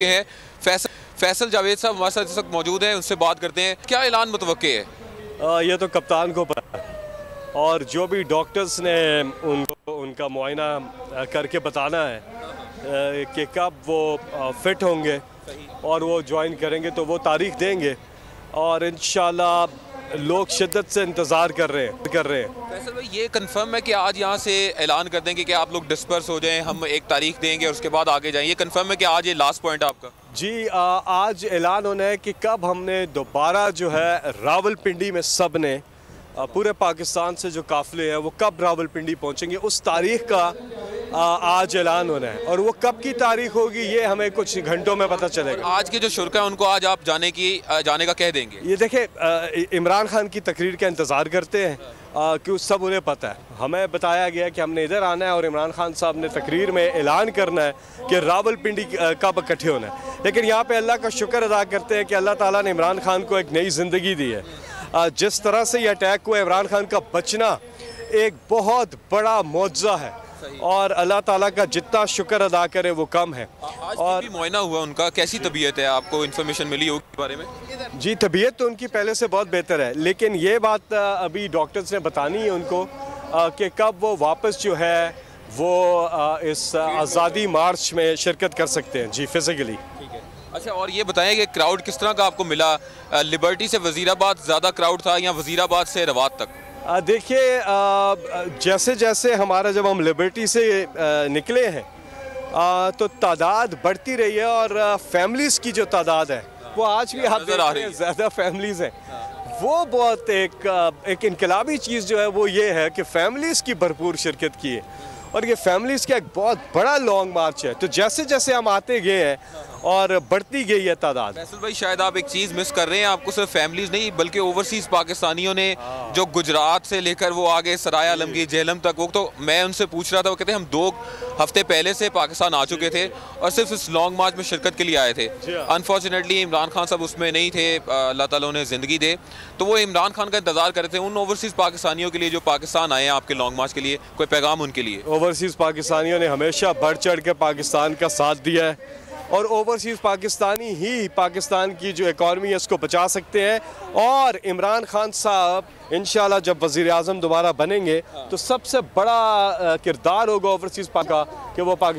हैं फैसल जावेद साहब हमारे साथ इस वक्त मौजूद हैं, उनसे बात करते हैं। क्या ऐलान मुतवक्के है? ये तो कप्तान को पता है और जो भी डॉक्टर्स ने उनको उनका मुआयना करके बताना है कि कब वो फिट होंगे और वो ज्वाइन करेंगे तो वो तारीख देंगे और इंशाल्लाह लोग शिद्दत से इंतज़ार कर रहे हैं। फैसल भाई, ये कंफर्म है कि आज यहाँ से ऐलान कर देंगे कि आप लोग डिस्पर्स हो जाएं, हम एक तारीख देंगे और उसके बाद आगे जाएं? ये कंफर्म है कि आज ये लास्ट पॉइंट है आपका? जी आज ऐलान होना है कि कब हमने दोबारा जो है रावलपिंडी में सब ने पूरे पाकिस्तान से जो काफ़िले हैं वो कब रावलपिंडी पहुंचेंगे, उस तारीख का आज ऐलान होना है और वो कब की तारीख होगी ये हमें कुछ घंटों में पता चलेगा। आज के जो शुरा है उनको आज आप जाने का कह देंगे? ये देखें, इमरान खान की तकरीर का इंतज़ार करते हैं कि सब उन्हें पता है। हमें बताया गया कि हमने इधर आना है और इमरान खान साहब ने तकरीर में ऐलान करना है कि रावलपिंडी कब इकट्ठे होना है। लेकिन यहाँ पे अल्लाह का शुक्र अदा करते हैं कि अल्लाह ताला ने इमरान खान को एक नई ज़िंदगी दी है। जिस तरह से ये अटैक हुआ, इमरान खान का बचना एक बहुत बड़ा मौजज़ा है और अल्लाह ताला का जितना शुक्र अदा करे वो कम है। आज और भी मुआयना हुआ उनका, कैसी तबीयत है? आपको इन्फॉर्मेशन मिली होगी बारे में? जी, तबीयत तो उनकी पहले से बहुत बेहतर है, लेकिन ये बात अभी डॉक्टर्स ने बतानी है उनको कि कब वो वापस जो है वो इस आज़ादी मार्च में शिरकत कर सकते हैं। जी, फिजिकली। अच्छा, और ये बताएं कि क्राउड किस तरह का आपको मिला? लिबर्टी से वज़ीराबाद ज़्यादा क्राउड था या वज़ीराबाद से रवात तक? देखिए, जैसे जैसे हमारा जब हम लिबर्टी से निकले हैं तो तादाद बढ़ती रही है और फैमिलीज़ की जो तादाद है वो आज भी आप देख रहे हैं, ज़्यादा फैमिलीज़ हैं। वो बहुत एक इनकलाबी चीज़ जो है वो ये है कि फैमिलीज़ की भरपूर शिरकत की है और ये फैमिलीज़ का एक बहुत बड़ा लॉन्ग मार्च है। तो जैसे जैसे हम आते गए हैं और बढ़ती गई है तादाद। फैसल भाई, शायद आप एक चीज़ मिस कर रहे हैं। आपको सिर्फ फैमिलीज़ नहीं बल्कि ओवरसीज़ पाकिस्तानियों ने जो गुजरात से लेकर वो आगे सराय आलमगीर जेहलम तक, वो तो मैं उनसे पूछ रहा था, वो कहते हैं हम 2 हफ्ते पहले से पाकिस्तान आ चुके थे और सिर्फ इस लॉन्ग मार्च में शिरकत के लिए आए थे। अनफॉर्चुनेटली इमरान खान साहब उसमें नहीं थे, अल्लाह ताला उन्हें ज़िंदगी दे। तो वो इमरान खान का इंतज़ार कर रहे थे। उन ओवरसीज़ पाकिस्तानियों के लिए जो पाकिस्तान आए हैं आपके लॉन्ग मार्च के लिए, कोई पैगाम उनके लिए? ओवरसीज़ पाकिस्तानियों ने हमेशा बढ़ चढ़ के पाकिस्तान का साथ दिया है और ओवरसीज़ पाकिस्तानी ही पाकिस्तान की जो इकॉनमी है उसको बचा सकते हैं। और इमरान खान साहब इंशाल्लाह जब वज़ीर आज़म दोबारा बनेंगे तो सबसे बड़ा किरदार होगा ओवरसीज़ का कि वो पाकिस्तान